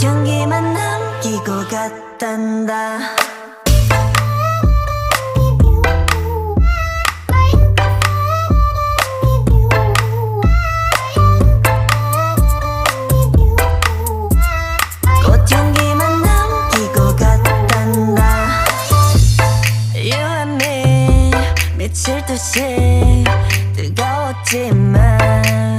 꽃향기만 남기고 갔단다. 꽃향기만 남기고 갔단다. You and me 미칠 듯이 뜨거웠지만